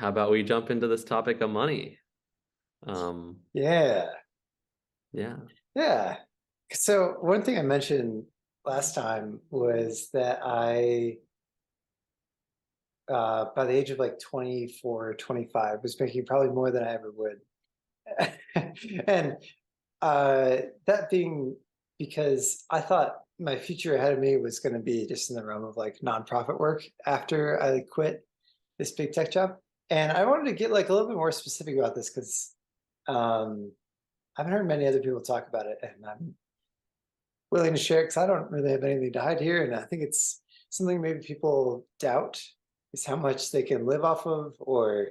how about we jump into this topic of money? Um, Yeah, yeah. yeah. So one thing I mentioned last time was that by the age of like 24, 25, was making probably more than I ever would. And that being because I thought my future ahead of me was going to be just in the realm of like nonprofit work after I quit this big tech job. And I wanted to get like a little bit more specific about this because um, I haven't heard many other people talk about it, and I'm willing to share because I don't really have anything to hide here. And I think it's something maybe people doubt is how much they can live off of, or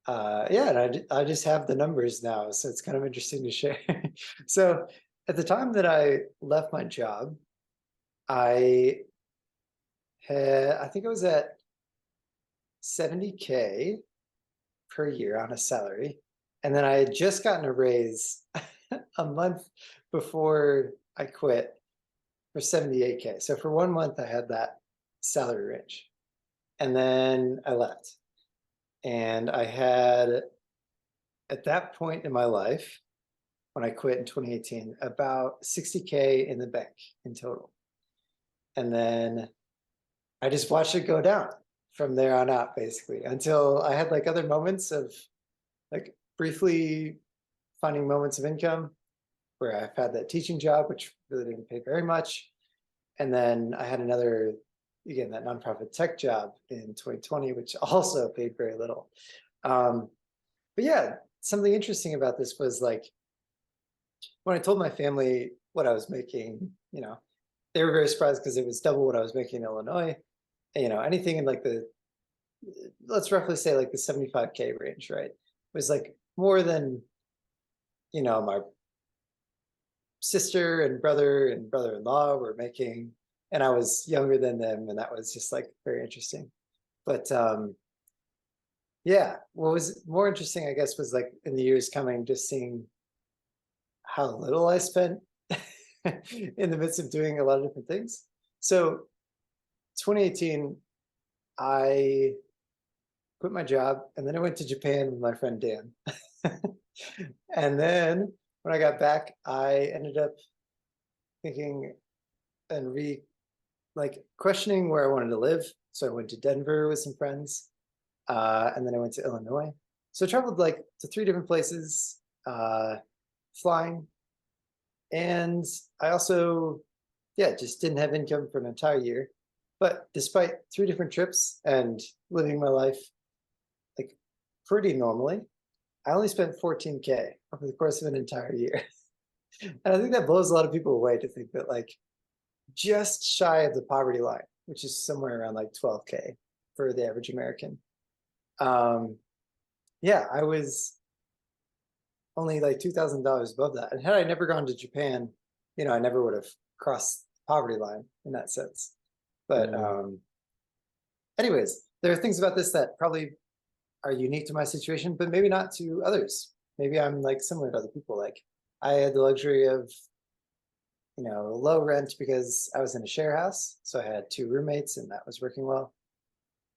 yeah, and I just have the numbers now, so it's kind of interesting to share. So at the time that I left my job, I I think I was at 70K per year on a salary. And then I had just gotten a raise a month before I quit for 78K. So for 1 month, I had that salary range. And then I left. And I had, at that point in my life, when I quit in 2018, about 60K in the bank in total. And then I just watched it go down from there on out, basically, until I had like other moments of like briefly finding moments of income where I've had that teaching job, which really didn't pay very much. And then I had another, again, that nonprofit tech job in 2020, which also paid very little. Um, but yeah, something interesting about this was like when I told my family what I was making, they were very surprised because it was double what I was making in Illinois. And, anything in like let's roughly say like the 75K range, right? Was like more than, my sister and brother-in-law were making, and I was younger than them, and that was just like very interesting. But yeah, what was more interesting, I guess, was like in the years coming, just seeing how little I spent in the midst of doing a lot of different things. So 2018, I quit my job, and then I went to Japan with my friend Dan. And then when I got back, I ended up thinking and like questioning where I wanted to live. So I went to Denver with some friends, and then I went to Illinois. So I traveled like to three different places, flying, and I also, yeah, just didn't have income for an entire year. But despite three different trips and living my life like pretty normally, I only spent 14K over the course of an entire year. And I think that blows a lot of people away to think that like just shy of the poverty line, which is somewhere around like 12K for the average American. Um, yeah, I was only like $2,000 above that. And had I never gone to Japan, I never would have crossed the poverty line in that sense. But Mm. anyways, there are things about this that probably are unique to my situation, but maybe not to others. Maybe I'm like similar to other people. Like I had the luxury of, low rent because I was in a share house. So I had two roommates and that was working well.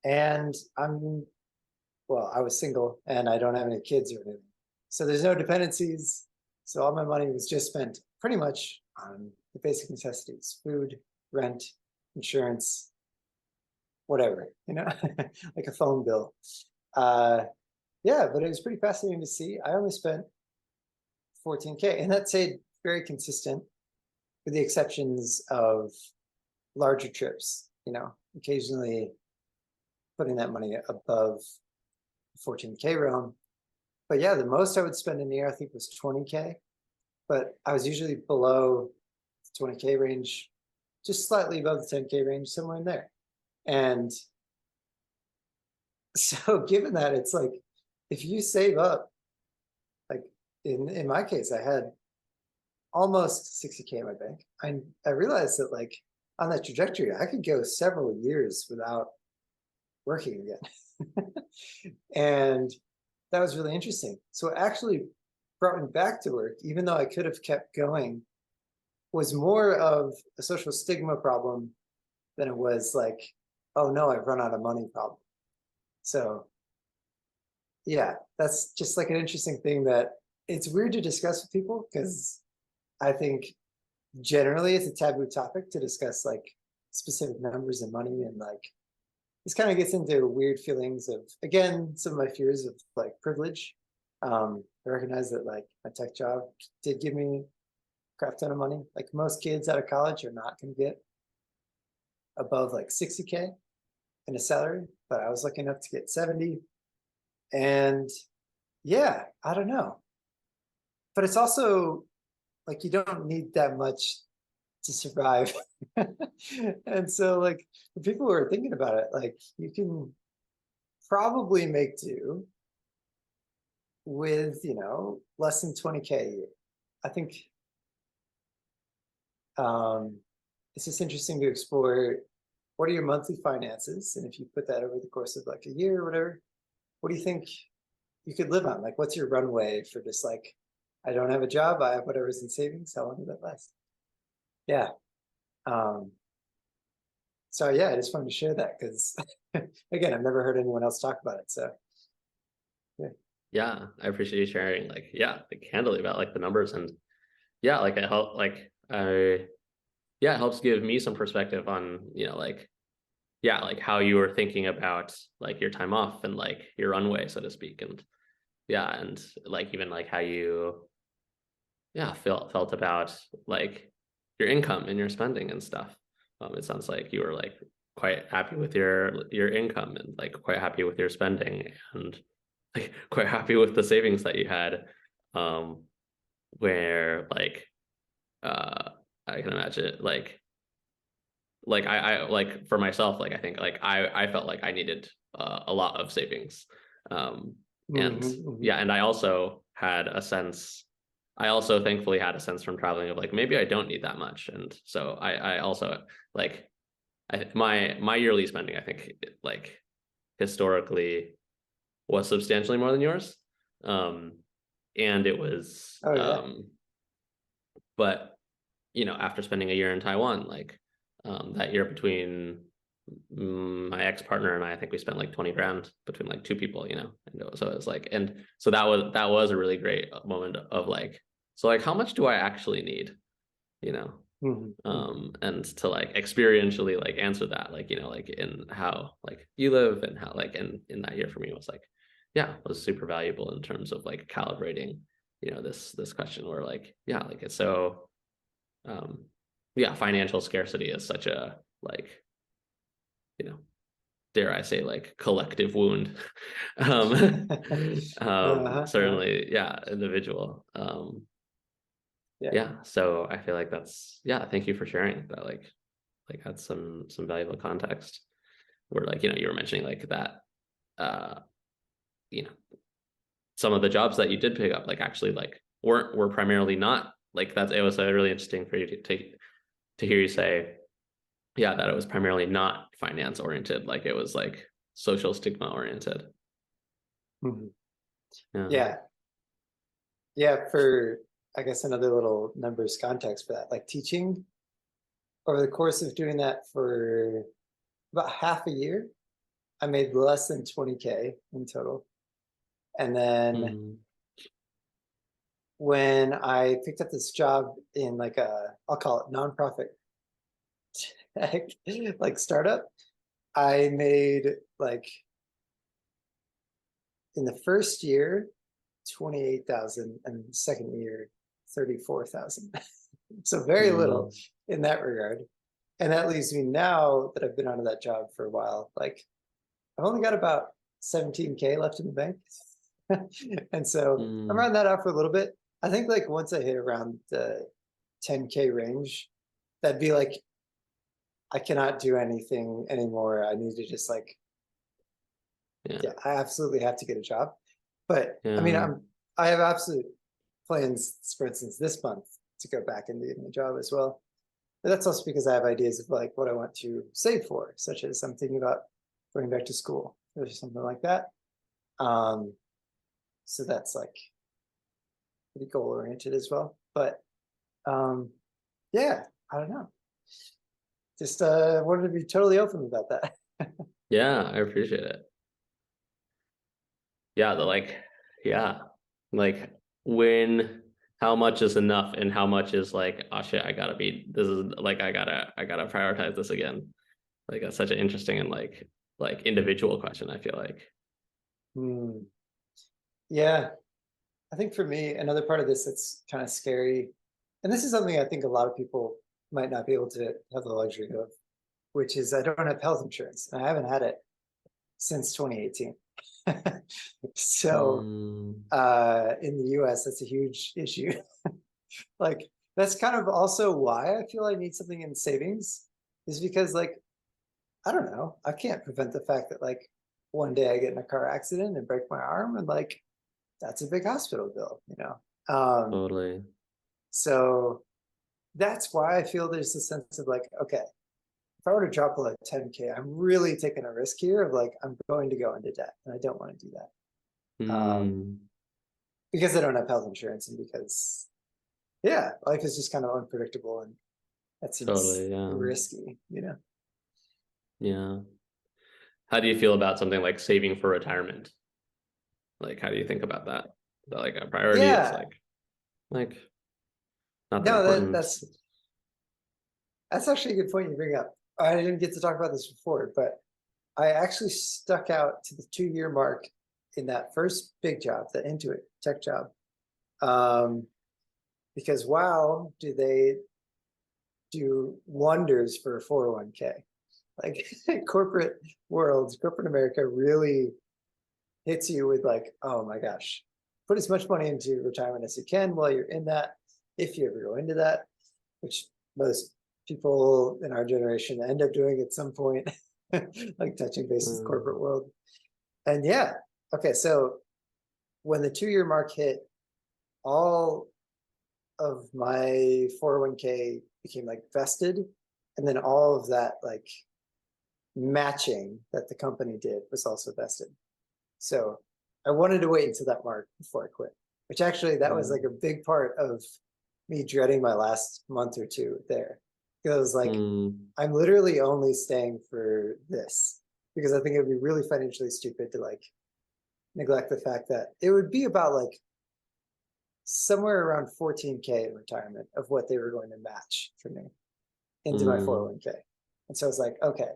And I was single and I don't have any kids or anything. So there's no dependencies. So all my money was just spent pretty much on the basic necessities: food, rent, insurance, whatever, like a phone bill. Uh, yeah, but it was pretty fascinating to see. I only spent 14K, and that stayed very consistent with the exceptions of larger trips, occasionally putting that money above 14K realm. But yeah, the most I would spend in a year, I think, was 20K. But I was usually below the 20K range, just slightly above the 10K range, somewhere in there. And so given that, it's like if you save up, like in my case, I had almost 60K in my bank. I realized that like on that trajectory, I could go several years without working again. And that was really interesting. So it actually brought me back to work, even though I could have kept going, was more of a social stigma problem than it was like, oh no, I've run out of money problem. So yeah, that's just like an interesting thing that it's weird to discuss with people because I think generally it's a taboo topic to discuss like specific numbers and money and like this kind of gets into weird feelings of again some of my fears of like privilege. I recognize that like my tech job did give me a crap ton of money. Like most kids out of college are not going to get above like 60K in a salary, but I was lucky enough to get 70. And yeah, I don't know. But it's also like you don't need that much to survive. And so like for people who are thinking about it, like you can probably make do with, you know, less than 20K a year. I think it's just interesting to explore what are your monthly finances, and if you put that over the course of like a year or whatever, what do you think you could live on? Like, what's your runway for just like, I don't have a job, I have whatever's in savings. How long will that last? Yeah. Um, so yeah, I just wanted to share that because again, I've never heard anyone else talk about it. So yeah. Yeah, I appreciate you sharing, like, yeah, like candidly about like the numbers. And yeah, like it helped, like yeah, it helps give me some perspective on, you know, like, yeah, like how you were thinking about like your time off and like your runway, so to speak. And yeah, and like even like how you, yeah, felt about like your income and your spending and stuff. It sounds like you were like quite happy with your income and like quite happy with your spending and like quite happy with the savings that you had. Um, where like uh I can imagine like I like for myself, like I think like I felt like I needed a lot of savings. Um and Mhm, mhm. yeah, and I also had a sense, I also thankfully had a sense from traveling of like maybe I don't need that much. And so I also like my yearly spending, I think like historically was substantially more than yours. Um and it was Oh yeah. but you know, after spending a year in Taiwan, like that year between my ex-partner and I think we spent like 20 grand between like two people, you know. And so it was like, and so that was a really great moment of like, so like how much do I actually need, you know? Mhm, mhm. And to like experientially like answer that, like, you know, like in how like you live and how like in that year for me was like, yeah, it was super valuable in terms of like calibrating, you know, this question where like, yeah, like it's so um yeah, financial scarcity is such a like, you know, dare I say like collective wound. Uh-huh. Certainly, yeah, individual. Yeah. Yeah, so I feel like that's, yeah, thank you for sharing that, like had some valuable context where like, you know, you were mentioning like that uh you know, some of the jobs that you did pick up like actually like were primarily not like that. It was really interesting for you to hear you say, yeah, that it was primarily not finance oriented, like it was like social stigma oriented. Mhm. Yeah. Yeah. Yeah. For, I guess, another little numbers context for that, like teaching over the course of doing that for about half a year, I made less than 20K in total. And then Mm, when I picked up this job in like a, I'll call it nonprofit tech, like startup, I made like in the first year 28,000 and the second year 34,000. So very little mm, in that regard. And that leaves me now that I've been out of that job for a while, like I've only got about 17K left in the bank. And so I'm mm, running that out for a little bit. I think like once I hit around the 10K range, that'd be like, I cannot do anything anymore. I need to just like, yeah. yeah, I absolutely have to get a job. But I mean, Yeah. I have absolute plans, for instance, this month to go back and get my job as well. But that's also because I have ideas of like what I want to save for, such as I'm thinking about going back to school or something like that. Um, so that's like pretty goal oriented as well. But um, yeah, I don't know. Just wanted to be totally open about that. Yeah, I appreciate it. yeah, the like, yeah, like when, how much is enough and how much is like, oh shit, I gotta be, this is like, I gotta prioritize this again. Like that's such an interesting and like individual question, I feel like. Hmm. Yeah, I think for me, another part of this that's kind of scary, and this is something I think a lot of people might not be able to have the luxury of, which is I don't have health insurance, and I haven't had it since 2018. So Mm, in the US, that's a huge issue. Like that's kind of also why I feel I need something in savings, is because like I don't know, I can't prevent the fact that like one day I get in a car accident and break my arm, and like that's a big hospital bill, you know. totally. So that's why I feel there's a sense of like, okay, if I were to drop below 10K, I'm really taking a risk here of like I'm going to go into debt, and I don't want to do that. Mm, Because I don't have health insurance, and because yeah, life is just kind of unpredictable, and that seems totally, yeah. risky, you know. Yeah. How do you feel about something like saving for retirement? Like, how do you think about that? Is that like a priority? It's Yeah, like not that no, important. that's actually a good point you bring up. I didn't get to talk about this before, but I actually stuck out to the 2 year mark in that first big job, the Intuit tech job. Um, because wow, do they do wonders for a 401k. Like corporate world, corporate America really hits you with like, oh my gosh, put as much money into retirement as you can while you're in that, if you ever go into that, which most people in our generation end up doing at some point, like touching base with the corporate Mm, world. And yeah, okay, so when the 2 year mark hit, all of my 401k became like vested, and then all of that like matching that the company did was also vested. So I wanted to wait until that mark before I quit, which actually that was like mm, a big part of me dreading my last month or two there. Because I was like, mm, I'm literally only staying for this, because I think it would be really financially stupid to like neglect the fact that it would be about like somewhere around 14K in retirement of what they were going to match for me into my mm, 401k. And so I was like, okay,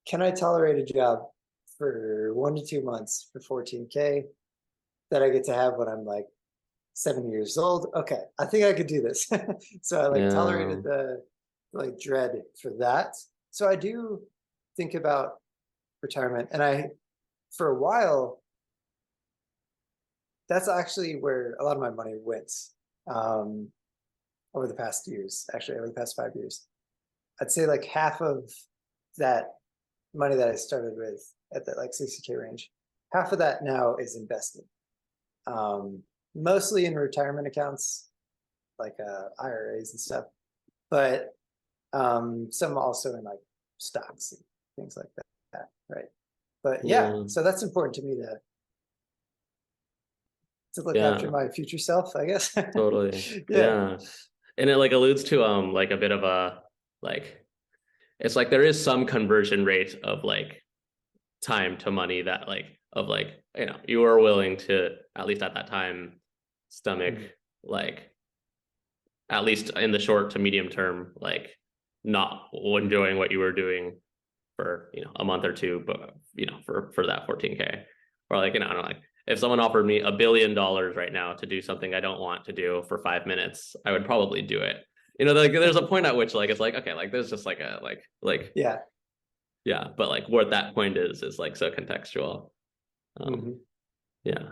can I tolerate a job for 1 to 2 months for 14K that I get to have when I'm like 70 years old? Okay, I think I could do this. So I like yeah. tolerated the like dread for that. So I do think about retirement, and I for a while that's actually where a lot of my money went, um, over the past years, actually over the past 5 years. I'd say like half of that money that I started with at that like 60K range, half of that now is invested. Um, Mostly in retirement accounts, like IRAs and stuff, but some also in like stocks and things like that, right? But yeah, Yeah. so that's important to me to look after Yeah. my future self, I guess. Totally. Yeah. Yeah. And it like alludes to like a bit of a like, it's like there is some conversion rate of like time to money that like of like, you know, you are willing to at least at that time stomach Mhm. like at least in the short to medium term, like not enjoying what you were doing for, you know, a month or two, but you know, for that 14K. Or like, you know, I don't know, like if someone offered me $1 billion right now to do something I don't want to do for 5 minutes, I would probably do it. You know, like there's a point at which like it's like, okay, like there's just like a like Yeah. yeah, but like what that point is like so contextual. Um, Hmm. yeah,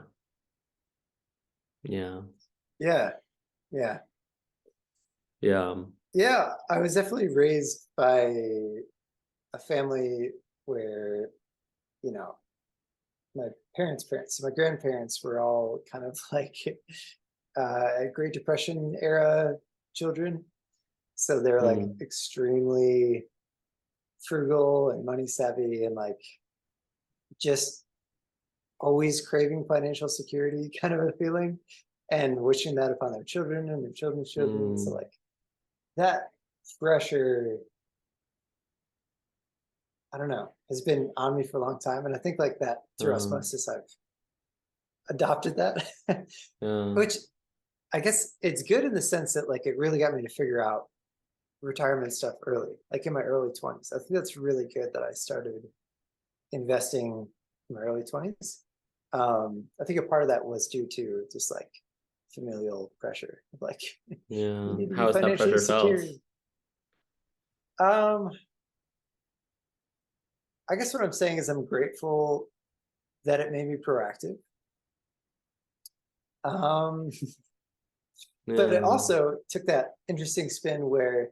yeah, Yeah. Yeah. yeah. Yeah. I was definitely raised by a family where, you know, my parents, my grandparents were all kind of like Great Depression era children. So they're like Mm, extremely frugal and money savvy, and like just always craving financial security kind of a feeling, and wishing that upon their children and their children's children. So mm, like that pressure I don't know, has been on me for a long time. And I think like that through Um, osmosis, I've adopted that, yeah, which I guess it's good in the sense that like it really got me to figure out retirement stuff early, like in my early 20s. I think that's really good that I started investing in my early 20s. I think a part of that was due to just like familial pressure. Like you yeah. need to be How has that financially pressure felt? secure. Um, I guess what I'm saying is I'm grateful that it made me proactive. Um, but it Yeah. also took that interesting spin where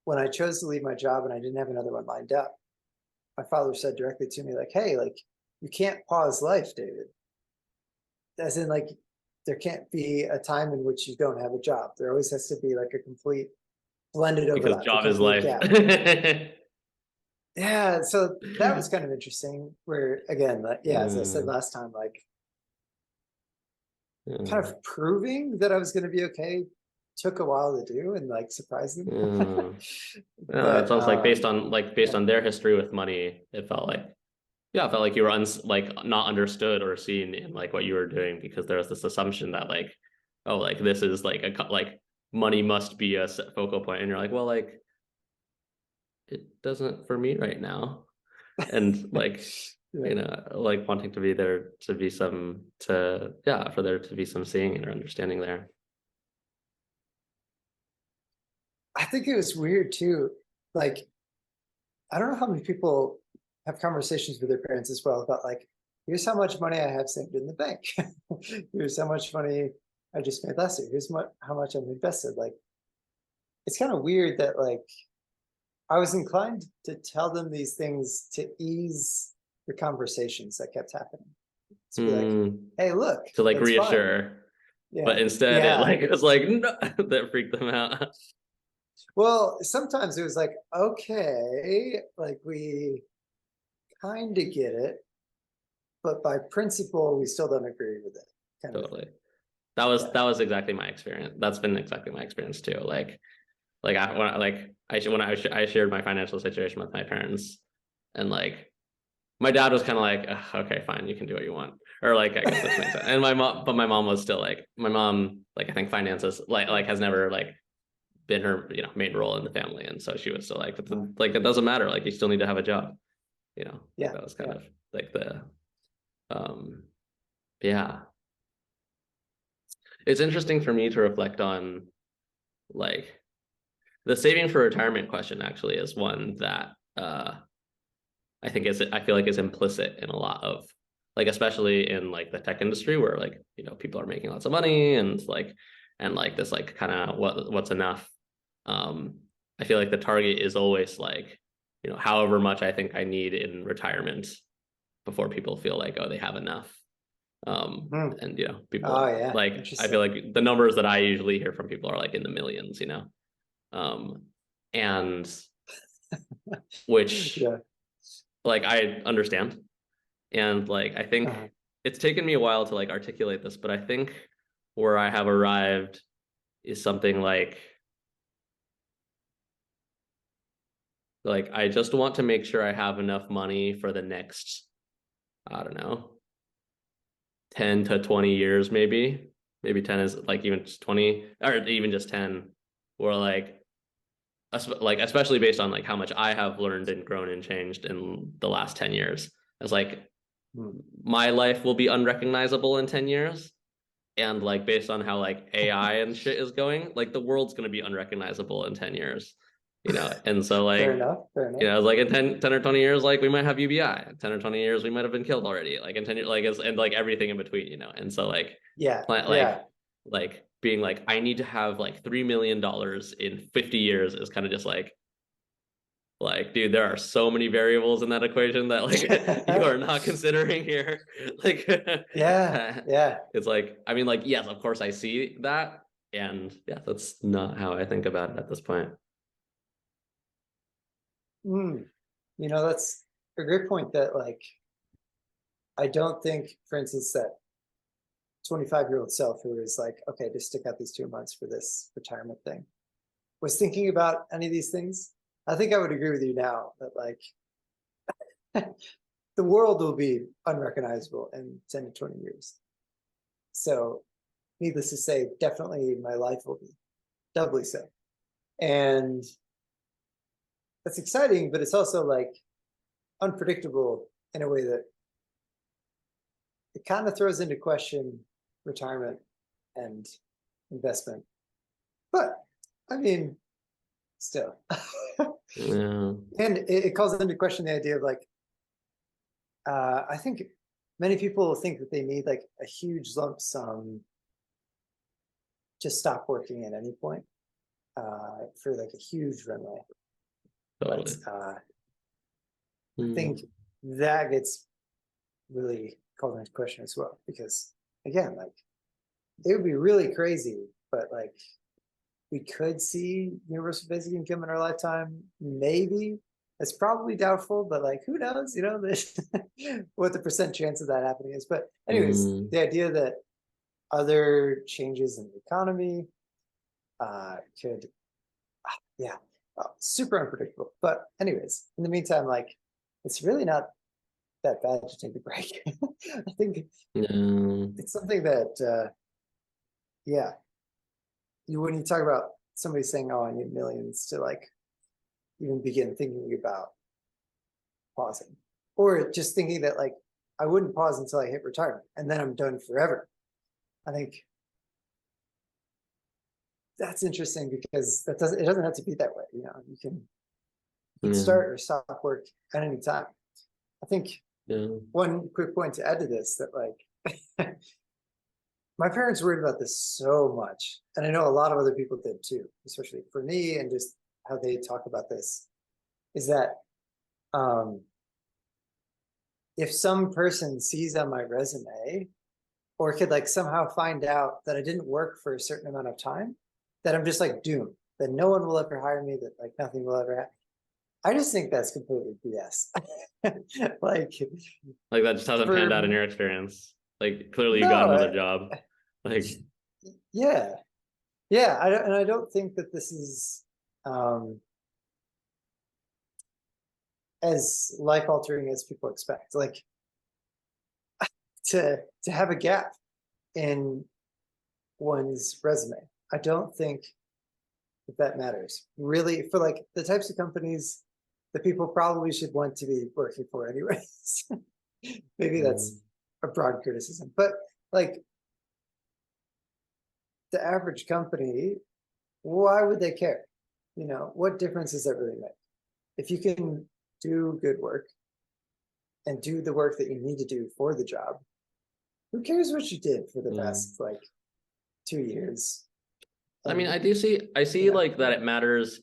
when I chose to leave my job and I didn't have another one lined up, my father said directly to me, like, hey, like, you can't pause life, David. As in, like, there can't be a time in which you don't have a job. There always has to be like a complete blended Because overlap, a job is complete life. gap. Yeah, so that was kind of interesting. Where again, like, yeah, as I said Mm, last time, like kind mm, of proving that I was going to be okay took a while to do and like surprise them. mm. Yeah, it But sounds like based yeah, on their history with money, it felt like yeah, it felt like you were like not understood or seen in like what you were doing because there was this assumption that like oh like this is like like money must be a focal point and you're like well like it doesn't for me right now and like yeah. you know like wanting to be there to be some to yeah for there to be some seeing and understanding there. I think it was weird too. Like, I don't know how many people have conversations with their parents as well about like, here's how much money I have saved in the bank. Here's how much money I just made last year. Here's how much I've invested. Like, it's kind of weird that like I was inclined to tell them these things to ease the conversations that kept happening. To be like, Hmm. hey, look, To like it's fine. reassure Yeah. but instead it Yeah. like it was like no that freaked them out. Well, sometimes it was like, okay, like we kind of get it, but by principle, we still don't agree with it, kind of thing. Totally. Yeah. That was exactly my experience. That's been exactly my experience too. Like I when I I shared my financial situation with my parents, and like my dad was kind of like, "Ugh, okay, fine, you can do what you want, or like I guess this makes sense. And my mom, but my mom was still like, my mom like I think finances like has never like been her you know main role in the family, and so she was still like, like it doesn't matter, like you still need to have a job, you know. Like Yeah. that was kind Yeah. of like the um yeah. It's interesting for me to reflect on like the saving for retirement question actually is one that I think is I feel like is implicit in a lot of like especially in like the tech industry where like you know people are making lots of money and like this like kind of what's enough. Um, I feel like the target is always like you know however much I think I need in retirement before people feel like oh they have enough. Hmm. And you know Oh, people yeah. like I feel Interesting. like the numbers that I usually hear from people are like in the millions, you know. Um, and which Yeah. like I understand. And like I think Uh-huh. it's taken me a while to like articulate this, but I think where I have arrived is something like I just want to make sure I have enough money for the next, I don't know, 10 to 20 years maybe. Maybe 10 is like even just 20 or even just 10 where like especially based on like how much I have learned and grown and changed in the last 10 years. It's like Hmm. my life will be unrecognizable in 10 years and like based on how like AI and shit is going, like the world's going to be unrecognizable in 10 years, you know. And so Fair like enough. Fair you enough. know, like in 10 or 20 years like we might have UBI. 10 or 20 years we might have been killed already. Like in 10 years like and like everything in between, you know. And so like Yeah. plant Yeah. like being like I need to have like $3 million in 50 years is kind of just like dude there are so many variables in that equation that like you are not considering here like Yeah. Yeah. it's like I mean like yes of course I see that and yeah that's not how I think about it at this point. Hmm. That's a great point that like I don't think, for instance, that 25-year-old self who is like, okay, just stick out these 2 months for this retirement thing, was thinking about any of these things. I think I would agree with you now that like the world will be unrecognizable in 10 to 20 years. So needless to say, definitely my life will be doubly so. And that's exciting, but it's also like unpredictable in a way that it kind of throws into question retirement and investment. But I mean, still. Yeah. And it calls into question the idea of like, I think many people think that they need like a huge lump sum to stop working at any point for like a huge runway. Totally. But I think that gets really called into question as well, because again, like it would be really crazy, but like we could see universal basic income in our lifetime, maybe. It's probably doubtful, but like who knows, you know, what the percent chance of that happening is. But anyways, the idea that other changes in the economy could, yeah, super unpredictable. But anyways, in the meantime, like it's really not that bad to take a break. I think it's something that, yeah, when you talk about somebody saying, "Oh, I need millions to like even begin thinking about pausing," or just thinking that like I wouldn't pause until I hit retirement and then I'm done forever. I think that's interesting because it doesn't have to be that way. You know, you can start or stop work at any time. I think one quick point to add to this, that like my parents worried about this so much, and I know a lot of other people did too, especially for me, and just how they talk about this is that if some person sees on my resume or could like somehow find out that I didn't work for a certain amount of time, that I'm just like doomed, that no one will ever hire me, that like nothing will ever happen. I just think that's completely BS. like that just hasn't panned out in your experience. Like clearly you no, got another job. Like yeah. I don't think that this is as life altering as people expect. Like to have a gap in one's resume, I don't think that matters really for like the types of companies that people probably should want to be working for anyways. Maybe that's a broad criticism, but like the average company, why would they care? You know, what difference does that really make? If you can do good work and do the work that you need to do for the job, who cares what you did for the past like 2 years? I mean, I see like that it matters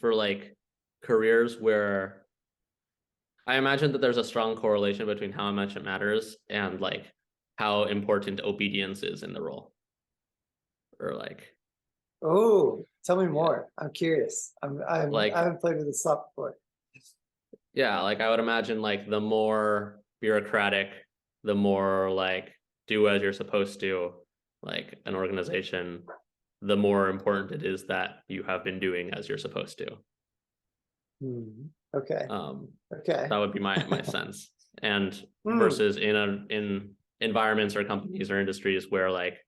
for like careers where I imagine that there's a strong correlation between how much it matters and like how important obedience is in the role. Or like, oh, tell me more. I'm curious. I haven't played with this slot before. Yeah, like I would imagine like the more bureaucratic, the more like do as you're supposed to, like an organization, the more important it is that you have been doing as you're supposed to. Okay. Okay. That would be my sense. And versus in environments or companies or industries where like,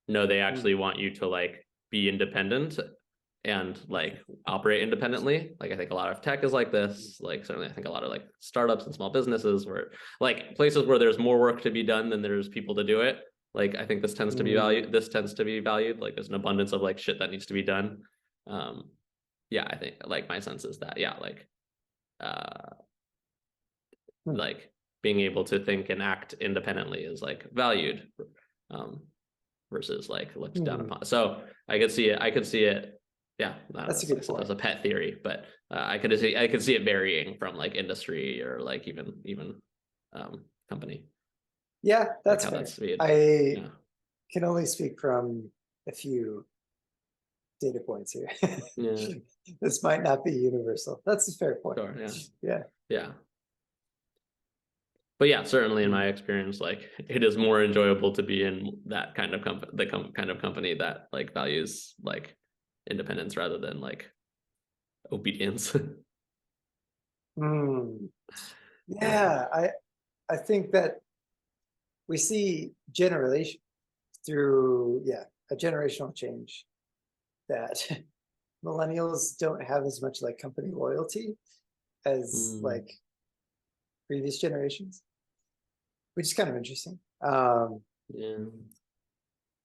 no, they actually want you to like be independent and like operate independently. Like I think a lot of tech is like this. Like certainly I think a lot of like startups and small businesses where like places where there's more work to be done than there's people to do it. Like I think this tends to be valued. This tends to be valued. Like there's an abundance of like shit that needs to be done. Yeah, I think like my sense is that like being able to think and act independently is like valued versus like looked down upon. So I could see it. Yeah, that's a good point. That's a pet theory, but I could see it varying from like industry or like even company. Yeah, that's like fair. I can only speak from a few data points here. Yeah. This might not be universal. That's a fair point. Sure, yeah. But yeah, certainly in my experience, like it is more enjoyable to be in that kind of kind of company that like values like independence rather than like obedience. Hmm. Yeah. Yeah, I think that we see generation through, yeah, a generational change that millennials don't have as much like company loyalty as Mm, like previous generations, which is kind of interesting. yeah.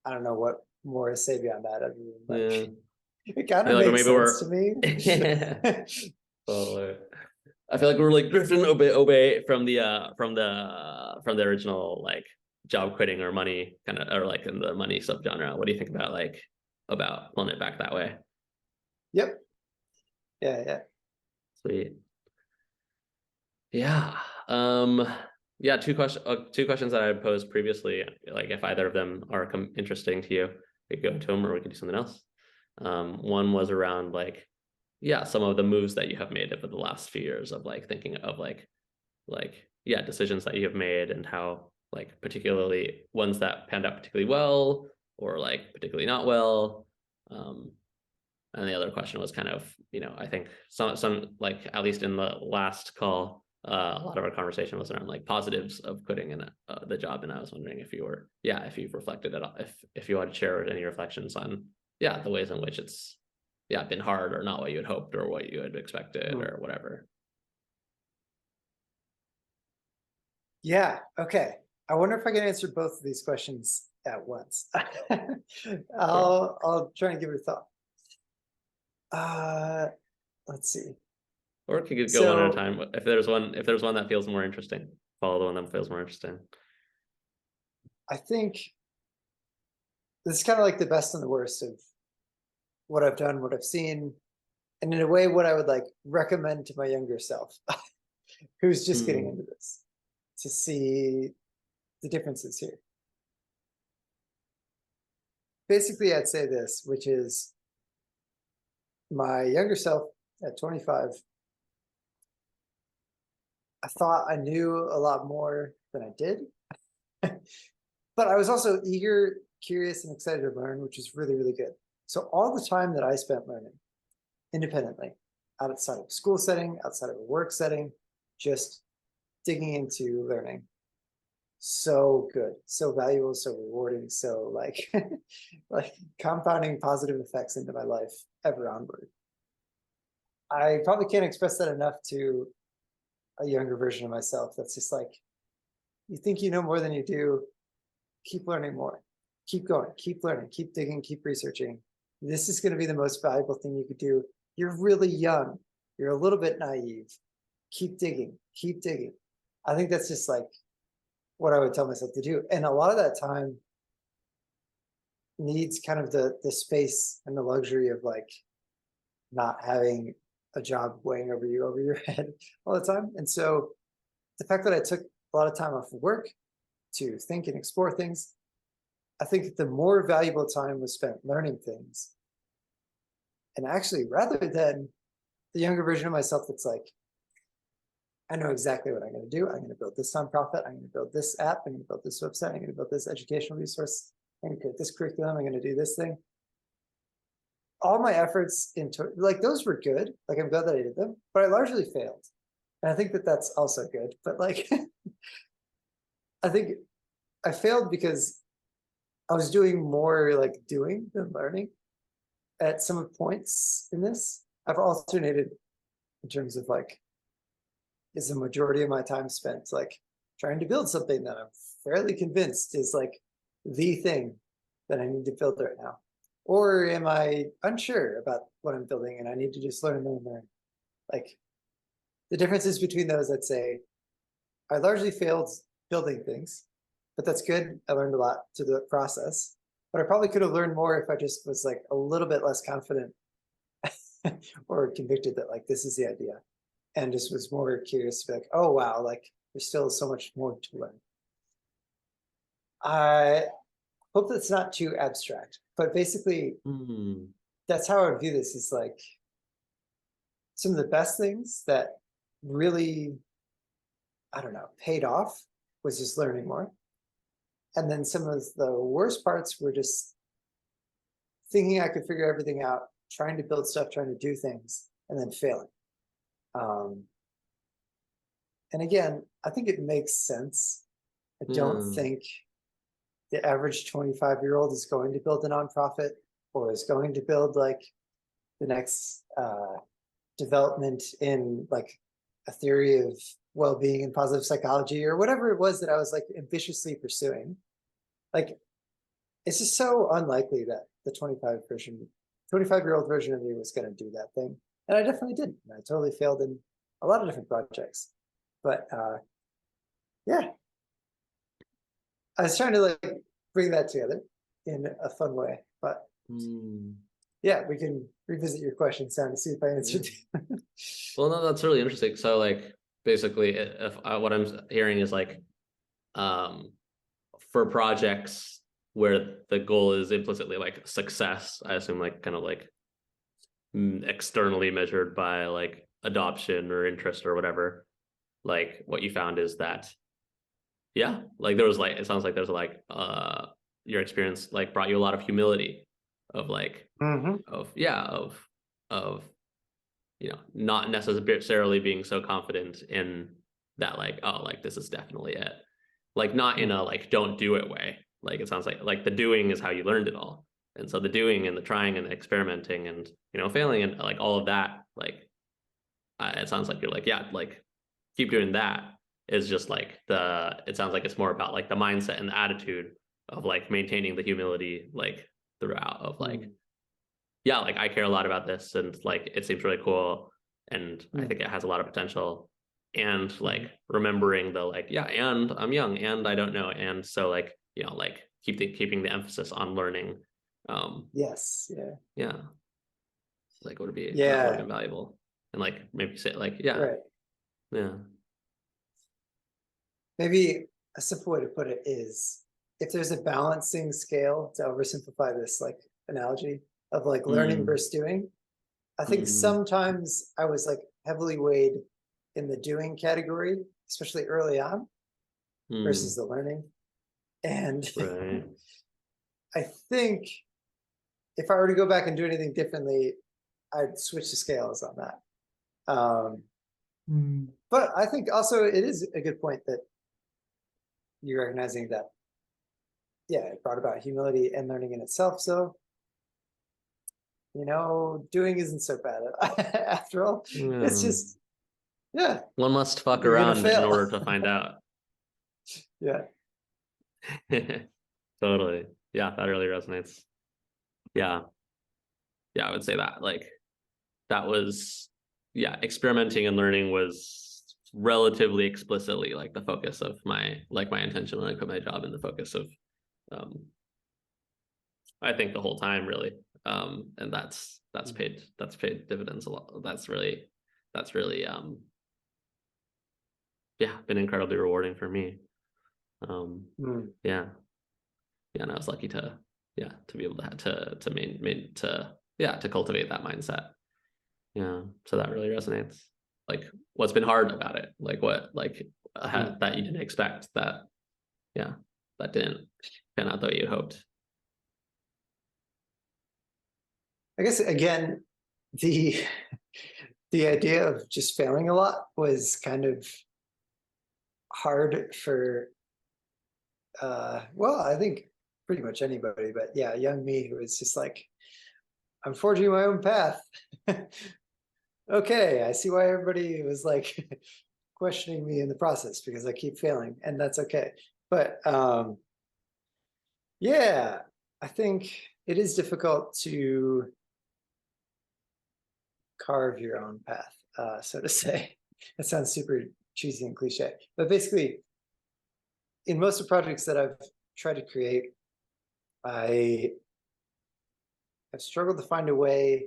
I don't know what more to say beyond that, other than Yeah. like it kind I of feel like makes maybe sense to we're me. totally. I feel like we're like drifting obey from the original like job quitting or money kind of, or like in the money subgenre. What do you think about like about pulling it back that way? Yep. Yeah, yeah. Sweet. Yeah. Um, yeah, two questions that I posed previously, like if either of them are interesting to you, we could go to them or we could do something else. One was around like, yeah, some of the moves that you have made over the last few years of like thinking of like yeah, decisions that you have made and how like particularly ones that panned out particularly well or like particularly not well. Um, and the other question was kind of, I think some like at least in the last call, a lot of our conversation was around like positives of quitting in the job, and I was wondering if you were, yeah, if you've reflected at all, if you want to share any reflections on, yeah, the ways in which it's, yeah, been hard or not what you had hoped or what you had expected Hmm. or whatever. Yeah, okay. I wonder if I can answer both of these questions at once. Sure. I'll try and give it a thought. Uh, let's see. Or it could go one at a So time. If there's one that feels more interesting, follow the one that feels more interesting. I think this is kind of like the best and the worst of what I've done, what I've seen, and in a way, what I would like recommend to my younger self, who's just getting Hmm. into this, to see the differences here. Basically, I'd say this, which is my younger self at 25, I thought I knew a lot more than I did, but I was also eager, curious, and excited to learn, which is really, really good. So all the time that I spent learning independently, outside of school setting, outside of a work setting, just digging into learning, so good, so valuable, so rewarding, so like like compounding positive effects into my life ever onward. I probably can't express that enough to a younger version of myself. That's just like, you think you know more than you do, keep learning more, keep going, keep learning, keep digging, keep researching. This is going to be the most valuable thing you could do. You're really young, you're a little bit naive, keep digging, keep digging. I think that's just like what I would tell myself to do. And a lot of that time needs kind of the space and the luxury of like not having a job weighing over your head all the time. And so the fact that I took a lot of time off of work to think and explore things, I think that the more valuable time was spent learning things. And actually, rather than the younger version of myself that's like, I know exactly what I'm going to do. I'm going to build this nonprofit. I'm going to build this app. I'm going to build this website. I'm going to build this educational resource. I'm going to create this curriculum. I'm going to do this thing. All my efforts into like those were good. Like I'm glad that I did them, but I largely failed. And I think that that's also good. But like, I think I failed because I was doing more like doing than learning at some points in this. I've alternated in terms of like, is the majority of my time spent like trying to build something that I'm fairly convinced is like the thing that I need to build right now? Or am I unsure about what I'm building and I need to just learn and learn and learn? Like the differences between those, I'd say I largely failed building things, but that's good. I learned a lot through the process, but I probably could have learned more if I just was like a little bit less confident or convicted that like this is the idea, and just was more curious to be like, oh wow, like there's still so much more to learn. I hope that's not too abstract, but basically Hmm. that's how I would view this, is like some of the best things that really, I don't know, paid off was just learning more. And then some of the worst parts were just thinking I could figure everything out, trying to build stuff, trying to do things, and then failing. And again, I think it makes sense. I don't think the average 25-year-old is going to build a nonprofit or is going to build like the next development in like a theory of well-being and positive psychology or whatever it was that I was like ambitiously pursuing. Like, it's just so unlikely that the 25-year-old version of me was going to do that thing. And I definitely didn't. I totally failed in a lot of different projects. But yeah, I was trying to like bring that together in a fun way. But yeah, we can revisit your question, Sam, to see if I answered. Well, no, that's really interesting. So like basically if what I'm hearing is like for projects where the goal is implicitly like success, I assume like kind of like externally measured by like adoption or interest or whatever, like what you found is that yeah, like there was like, it sounds like there's like your experience like brought you a lot of humility of like of you know, not necessarily being so confident in that like, oh, like this is definitely it, like not in a like don't do it way. Like it sounds like the doing is how you learned it all, and so the doing and the trying and the experimenting and, you know, failing and like all of that, like it sounds like you're like, yeah, like keep doing that. Is just like it sounds like it's more about like the mindset and the attitude of like maintaining the humility like throughout of like yeah, like I care a lot about this and like it seems really cool and I think it has a lot of potential, and like remembering the like, yeah, and I'm young and I don't know, and so like, you know, like keeping the emphasis on learning. Yes, yeah, like would it be yeah, that would have been valuable, and like maybe say like yeah, right. Yeah, Maybe a simple way to put it is, if there's a balancing scale, to oversimplify this like analogy of like learning versus doing, I think sometimes I was like heavily weighed in the doing category, especially early on, versus the learning. And right. I think if I were to go back and do anything differently, I'd switch the scales on that. But I think also it is a good point that you're recognizing that, yeah, it brought about humility and learning in itself. So, you know, doing isn't so bad after all. It's just, yeah, one must fuck you're gonna around in fail. order to find out. Yeah. Totally. Yeah, that really resonates. Yeah. Yeah, I would say that like that was, yeah, experimenting and learning was relatively explicitly like the focus of my intention when I quit my job, and the focus of I think the whole time really. And that's paid dividends a lot. That's really yeah, been incredibly rewarding for me. Yeah. And I was lucky to be able to cultivate that mindset. Yeah, so that really resonates. Like what's been hard about it, like what like that you didn't expect, that that didn't pan out the way you hoped. I guess again, the idea of just failing a lot was kind of hard for well, I think pretty much anybody, but yeah, young me who was just like, I'm forging my own path. Okay, I see why everybody was like questioning me in the process, because I keep failing, and that's okay. But yeah, I think it is difficult to carve your own path, so to say. It sounds super cheesy and cliche, but basically, in most of the projects that I've tried to create, I have struggled to find a way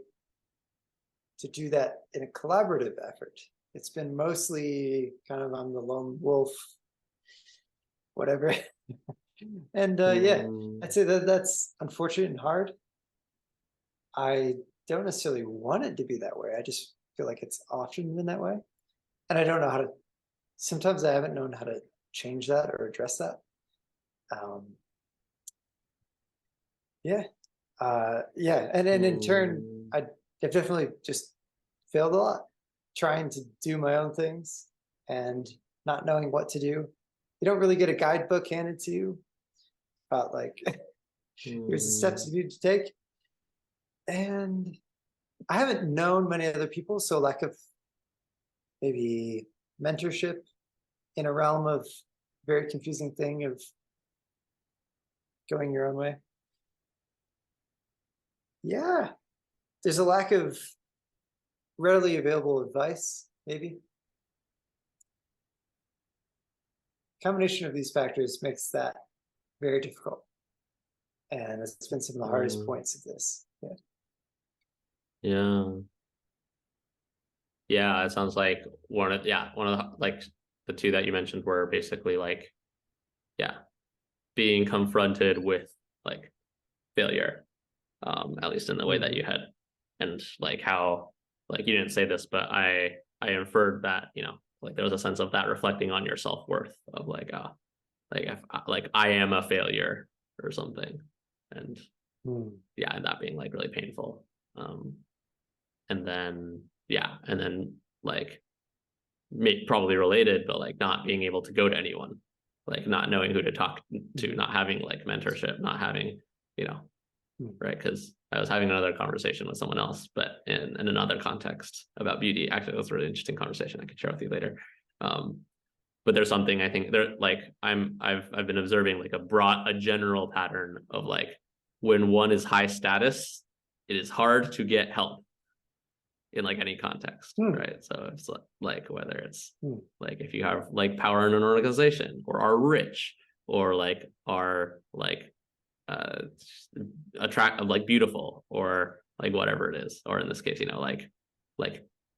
to do that in a collaborative effort. It's been mostly kind of I'm the lone wolf, whatever. And yeah, I'd say that that's unfortunate and hard. I don't necessarily want it to be that way. I just feel like it's often been that way. And I don't know how to, sometimes I haven't known how to change that or address that. Yeah. Yeah. And then in turn, I've definitely just failed a lot, trying to do my own things and not knowing what to do. You don't really get a guidebook handed to you about like, here's the steps you need to take. And I haven't known many other people, so lack of maybe mentorship in a realm of very confusing thing of going your own way. Yeah, there's a lack of readily available advice, maybe. Combination of these factors makes that very difficult. And it's been some of the hardest points of this. Yeah. Yeah. Yeah, it sounds like one of the like the two that you mentioned were basically like, yeah, being confronted with like failure, at least in the way that you had, and like how, like you didn't say this, but I inferred that, you know, like there was a sense of that reflecting on your self-worth of like if like I am a failure or something, and yeah, and that being like really painful. And then like probably related, but like not being able to go to anyone, like not knowing who to talk to, not having like mentorship, not having, you know, right? Because I was having another conversation with someone else, but in another context about beauty. Actually, that was a really interesting conversation I could share with you later. But there's something I think there, like I've been observing like a general pattern of like when one is high status, it is hard to get help in like any context, right? So it's like whether it's like if you have like power in an organization or are rich or like are like attractive, like beautiful, or like whatever it is, or in this case, you know, like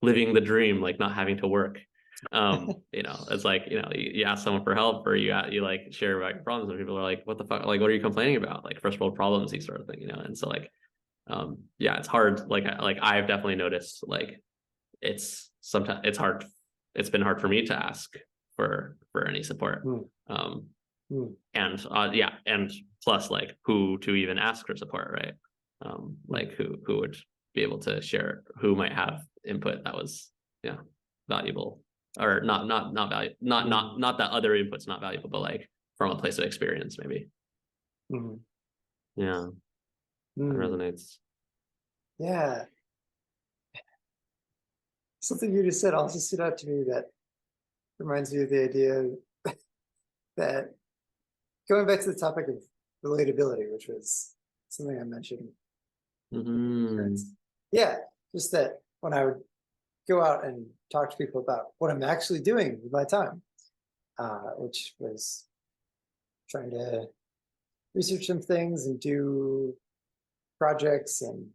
living the dream, like not having to work. You know, it's like, you know, you ask someone for help, or you like share about your problems, and people are like, what the fuck, like what are you complaining about, like first world problems, these sort of thing, you know. And so like yeah, it's hard, like I've definitely noticed like it's sometimes it's hard, it's been hard for me to ask for any support. And yeah, and plus like who to even ask for support, right? Like who would be able to share, who might have input that was, yeah, valuable, or not valuable, not that other input's not valuable, but like from a place of experience maybe. Yeah, that resonates. Yeah, something you just said also stood out to me that reminds me of the idea that, going back to the topic of relatability, which was something I mentioned. Yeah, just that when I would go out and talk to people about what I'm actually doing with my time, which was trying to research some things and do projects, and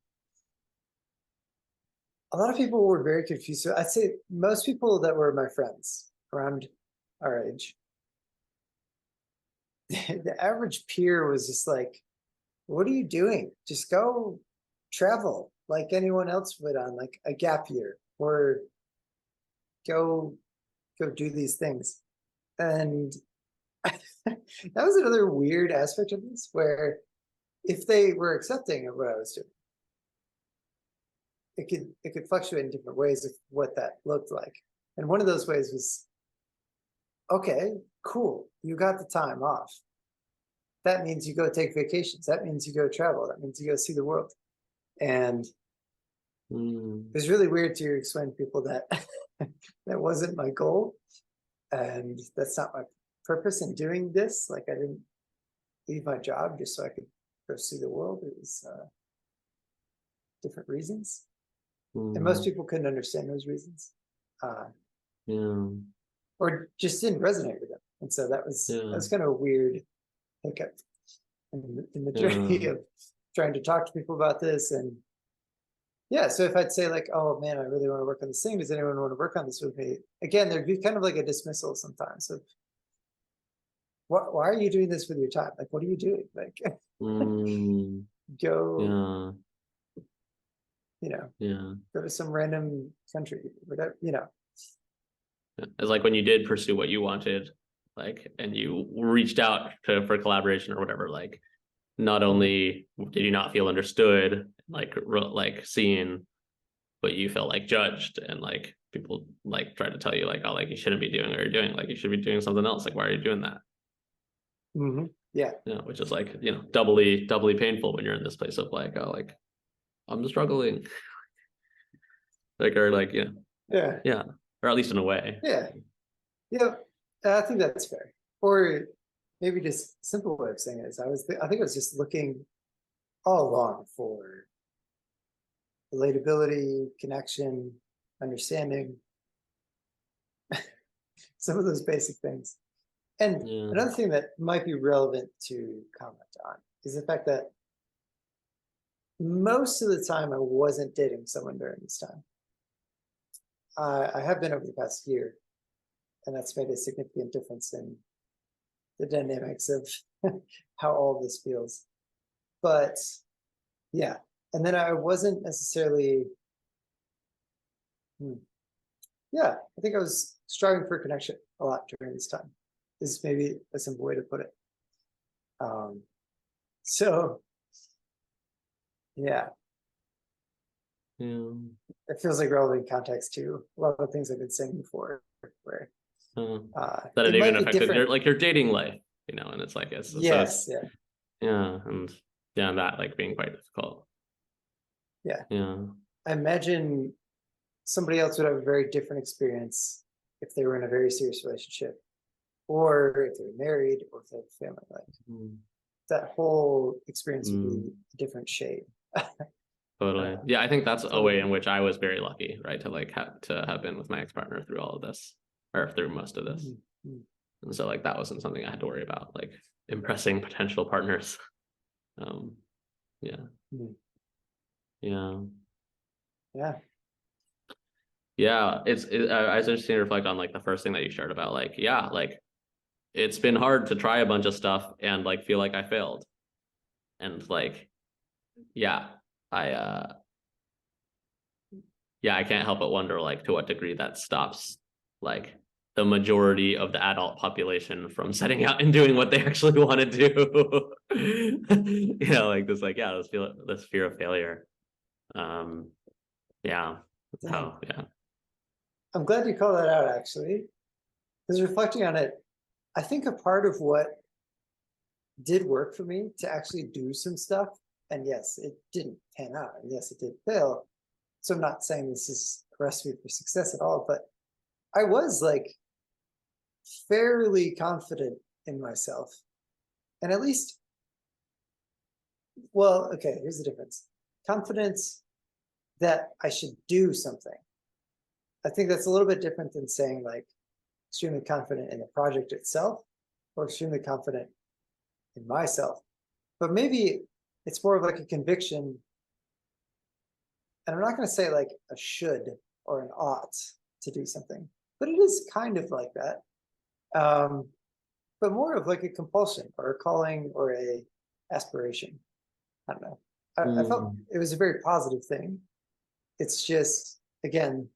a lot of people were very confused. So I'd say most people that were my friends around our age, the average peer was just like, what are you doing? Just go travel like anyone else would on like a gap year, or go do these things. And that was another weird aspect of this, where if they were accepting of what I was doing, it could fluctuate in different ways of what that looked like. And one of those ways was, okay, cool, you got the time off. That means you go take vacations. That means you go travel. That means you go see the world. And it's really weird to explain to people that that wasn't my goal, and that's not my purpose in doing this. Like, I didn't leave my job just so I could go see the world. It was different reasons, and most people couldn't understand those reasons, or just didn't resonate with them. And so that was kind of a weird hiccup in the journey of trying to talk to people about this. And yeah, so if I'd say like, oh man, I really want to work on this thing, does anyone want to work on this with me? Again, there'd be kind of like a dismissal sometimes of, why are you doing this with your time? Like, what are you doing? Like, go, you know, go to some random country, whatever, you know. It's like when you did pursue what you wanted, like, and you reached out for collaboration or whatever, like, not only did you not feel understood, like seen, but you feel like judged, and like people like try to tell you like, oh, like you shouldn't be doing what you're doing, like you should be doing something else, like why are you doing that? Yeah. You know, which is like, you know, doubly painful when you're in this place of like, oh, like I'm struggling, like, or like, you know, Yeah. yeah, or at least in a way. Yeah. Yeah. I think that's fair. Or maybe just a simple way of saying it is I think I was just looking all along for relatability, connection, understanding, some of those basic things. And Yeah. another thing that might be relevant to comment on is the fact that most of the time I wasn't dating someone during this time. I have been over the past year, and that's made a significant difference in the dynamics of how all of this feels. But yeah, and then I wasn't necessarily, yeah, I think I was striving for connection a lot during this time. This is maybe a simple way to put it. So yeah, Yeah. it feels like relevant context to a lot of things I've been saying before, where That it it even might be affected different. your dating life, you know, and it's like it's so it's Yes, yeah, yeah, and yeah, that like being quite difficult. yeah. Yeah. I imagine somebody else would have a very different experience if they were in a very serious relationship, or if they're married, or if they have a family. Like that whole experience would be a different shade. Totally. Yeah, I think that's a way Totally. in which I was very lucky, right? To like have been with my ex-partner through all of this, or through most of this. And so like that wasn't something I had to worry about, like impressing potential partners. Yeah. Yeah. Yeah. Yeah. It's interesting to reflect on like the first thing that you shared about like, yeah, like it's been hard to try a bunch of stuff and like feel like I failed. And like, yeah, I yeah, I can't help but wonder like to what degree that stops like the majority of the adult population from setting out and doing what they actually want to do. You know, like this, like, yeah, this fear of failure. Yeah. Dang. How, yeah. I'm glad you called that out, actually, because reflecting on it, I think a part of what did work for me to actually do some stuff, and yes, it didn't pan out, and yes, it did fail. So I'm not saying this is a recipe for success at all, but I was like fairly confident in myself. And at least, well, okay, here's the difference. Confidence that I should do something. I think that's a little bit different than saying like extremely confident in the project itself or extremely confident in myself. But maybe it's more of like a conviction. And I'm not going to say like a should or an ought to do something, but it is kind of like that. But more of like a compulsion or a calling or a aspiration. I don't know. I felt it was a very positive thing. It's just, again,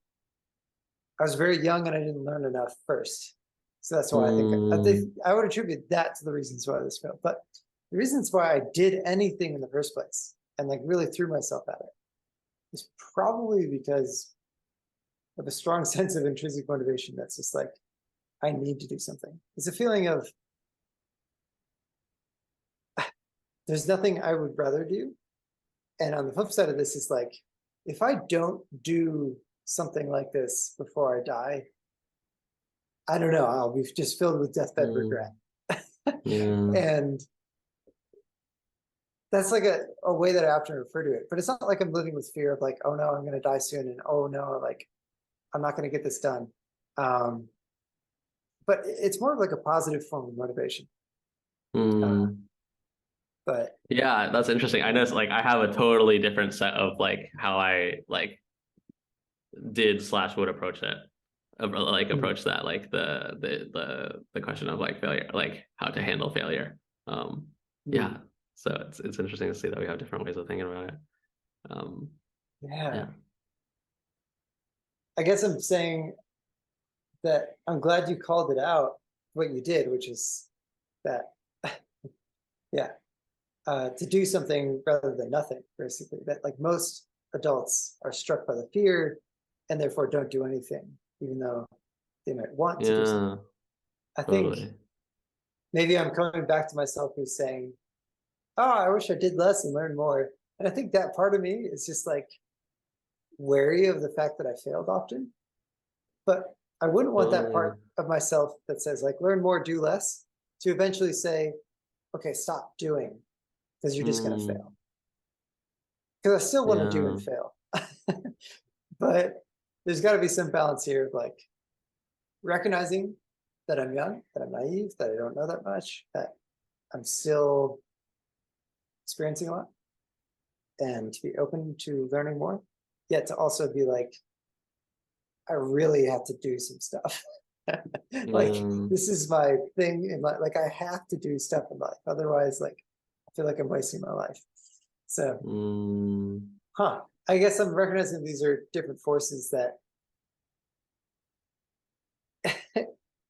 I was very young and I didn't learn enough first. So that's why I think I would attribute that to the reasons why this failed. But the reasons why I did anything in the first place and like really threw myself at it is probably because of a strong sense of intrinsic motivation that's just like, I need to do something. It's a feeling of there's nothing I would rather do. And on the flip side of this is like, if I don't do something like this before I die, I don't know, I'll be just filled with deathbed regret. And that's like a way that I often refer to it. But it's not like I'm living with fear of like, oh no, I'm going to die soon. And oh no, like, I'm not going to get this done. But it's more of like a positive form of motivation. But yeah, that's interesting. I noticed like I have a totally different set of like how I like did / would approach it. Like approach that, like the question of like failure, like how to handle failure. Yeah. So it's interesting to see that we have different ways of thinking about it. Yeah. I guess I'm saying that I'm glad you called it out, what you did, which is that, yeah, to do something rather than nothing, basically. That like most adults are struck by the fear and therefore don't do anything, even though they might want to do something. Yeah, I think totally. maybe I'm coming back to myself who's saying, oh, I wish I did less and learned more. And I think that part of me is just like wary of the fact that I failed often. But I wouldn't want that Totally. part of myself that says like learn more, do less, to eventually say, okay, stop doing because you're just going to Mm, fail. Because I still want to do yeah. and fail. But there's got to be some balance here of like recognizing that I'm young, that I'm naive, that I don't know that much, that I'm still experiencing a lot, and to be open to learning more, yet to also be like, I really have to do some stuff. Like Yeah. this is my thing in my, like I have to do stuff in life. Otherwise, like I feel like I'm wasting my life. So, Mm, I guess I'm recognizing these are different forces that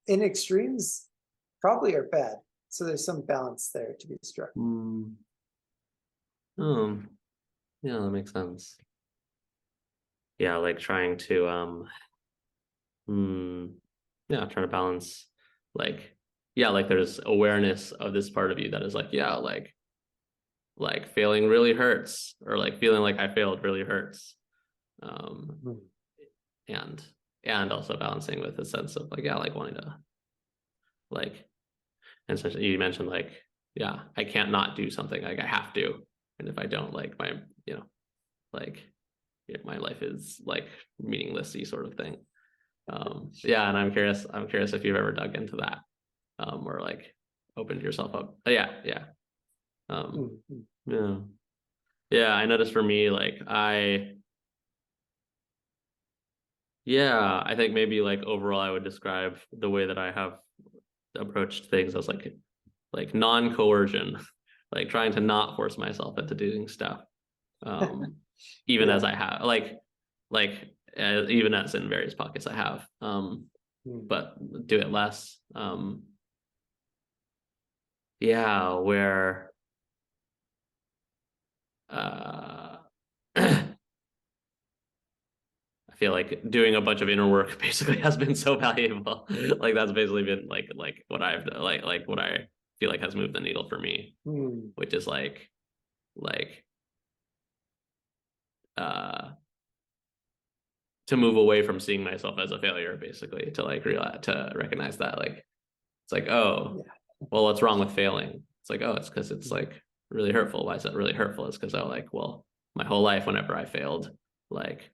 in extremes probably are bad. So there's some balance there to be struck. mm. Um, yeah, that makes sense. Yeah, like trying to yeah, trying to balance like yeah, like there's awareness of this part of you that is like, yeah, like failing really hurts, or like feeling like I failed really hurts. Um Mm. and and also balancing with a sense of like, yeah, like wanting to like, and so you mentioned like, yeah, I can't not do something, like I have to. And if I don't, like my, you know, like yeah, my life is like meaninglessy sort of thing. Yeah, and I'm curious if you've ever dug into that, or like opened yourself up. Yeah, yeah. Um, Mm. yeah. Yeah, I noticed for me, like yeah, I think maybe like overall I would describe the way that I have approached things as like non-coercion, like trying to not force myself into doing stuff. Um, even Yeah. as I have like even as in various pockets I have. Mm. But do it less. Yeah, where uh I feel like doing a bunch of inner work basically has been so valuable. Like that's basically been like what I've like what I feel like has moved the needle for me, Mm. which is like uh to move away from seeing myself as a failure, basically, to like realize, to recognize that like it's like, oh, Yeah. well, what's wrong with failing? It's like, oh, it's because it's Mm. like really hurtful. Why is that really hurtful? It's because I like, well, my whole life, whenever I failed, like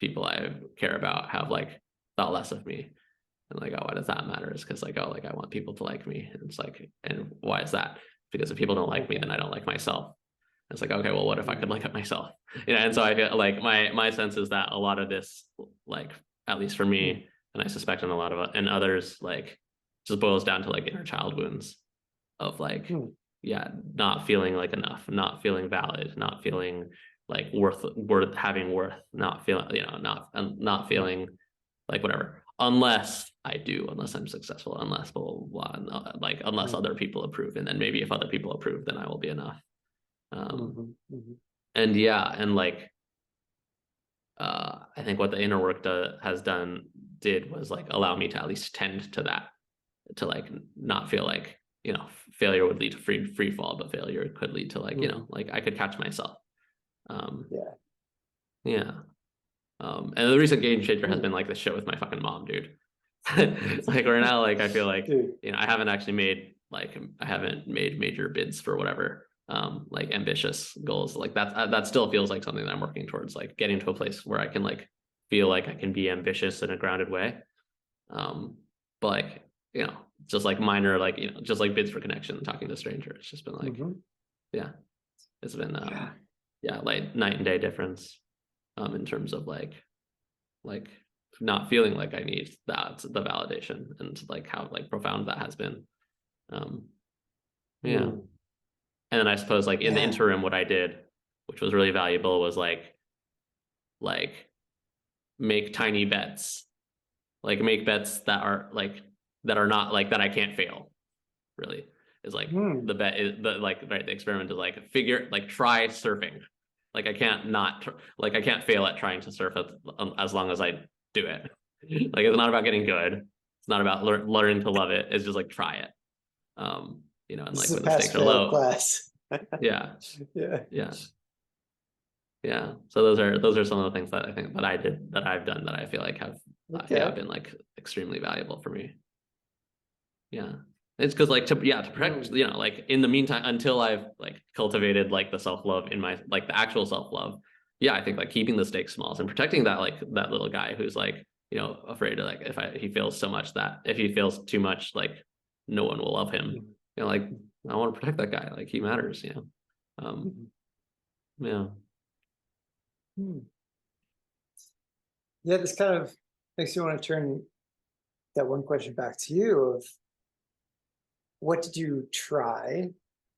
people I care about have like thought less of me. And like, oh, why does that matter? It's because like, oh, like I want people to like me. And it's like, and why is that? Because if people don't like me, then I don't like myself. And it's like, okay, well, what if I could like Mm. it myself? You know, and so I feel like my sense is that a lot of this, like, at least for Mm. me, and I suspect in a lot of and others, like just boils down to like inner child wounds of like, Mm. yeah, not feeling like enough, not feeling valid, not feeling like worth having worth, not feeling, you know, not Mm. feeling like whatever, unless I do, unless I'm successful, unless blah blah blah, like unless Mm. other people approve, and then maybe if other people approve, then I will be enough. um Mhm. Mhm. and yeah, and like I think what the inner work has did was like allow me to at least tend to that, to like not feel like, you know, failure would lead to free fall, but failure could lead to like, you know, Mm. like I could catch myself. um Yeah. yeah. And the recent game changer has Mm. been like the shit with my fucking mom, dude. Like right now, like I feel like, Dude. you know, I haven't made major bids for whatever, like ambitious goals. Like that still feels like something that I'm working towards, like getting to a place where I can like feel like I can be ambitious in a grounded way. But like, you know, just like minor, like, you know, just like bids for connection, talking to a stranger. It's just been like, Mhm. yeah, it's been Yeah. yeah, like night and day difference, in terms of like not feeling like I need that, the validation, and like how like profound that has been. Um, yeah. Mm. And then I suppose like in the Yeah. interim, what I did, which was really valuable, was like make tiny bets, like make bets that are not like that I can't fail. Really, is like Mm. the bet is the like, right, the experiment is like figure like try surfing, Like I can't not like I can't fail at trying to surf it as long as I do it. Like it's not about getting good. It's not about learning to love it. It's just like try it. You know, and This like is a when the stakes are pass-fail low. class. Yeah, Yeah. yeah, yeah. So those are some of the things that I think that I did that I've done that I feel like have Okay. been like extremely valuable for me. Yeah. It's because like to protect, you know, like in the meantime, until I've like cultivated like the self-love in my like the actual self-love. Yeah, I think like keeping the stakes small and protecting that like that little guy who's like, you know, afraid of like he feels so much that if he feels too much, like no one will love him. You know, like I want to protect that guy. Like he matters, you know. Yeah. Hmm. Yeah, this kind of makes me want to turn that one question back to you of what did you try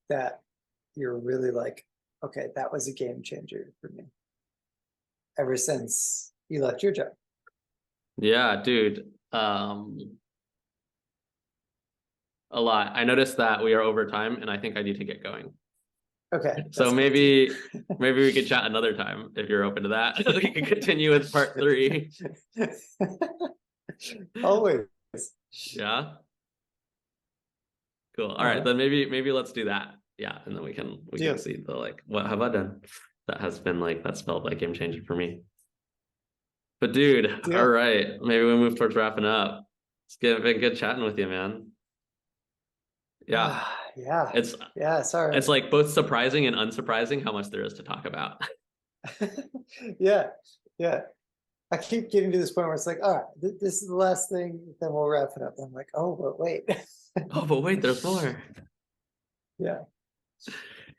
that you're really like, okay, that was a game changer for me ever since you left your job? Yeah, dude. A lot. I noticed that we are over time and I think I need to get going. Okay, So that's cool too. maybe we could chat another time if you're open to that. We can continue with part 3. Always. Yeah. Cool. All right, Uh-huh. then maybe let's do that. Yeah, and then we can Deal. see the like what have I done that has been like that's felt like game changing for me. But dude, all Deal. right, maybe we move towards wrapping up. Been good chatting with you, man. Yeah, Yeah. it's Yeah. Sorry. like both surprising and unsurprising how much there is to talk about. Yeah. Yeah. I keep getting to this point where it's like, all right, this is the last thing, then we'll wrap it up. I'm like, oh, but wait. Oh, but wait, there's more. Yeah.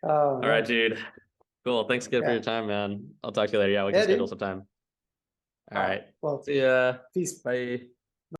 Oh, All right, man. dude. Cool. Thanks again for Yeah. your time, man. I'll talk to you later. Yeah, we can Yeah, schedule dude. some time. All All right. right. Well, See ya. peace. Bye.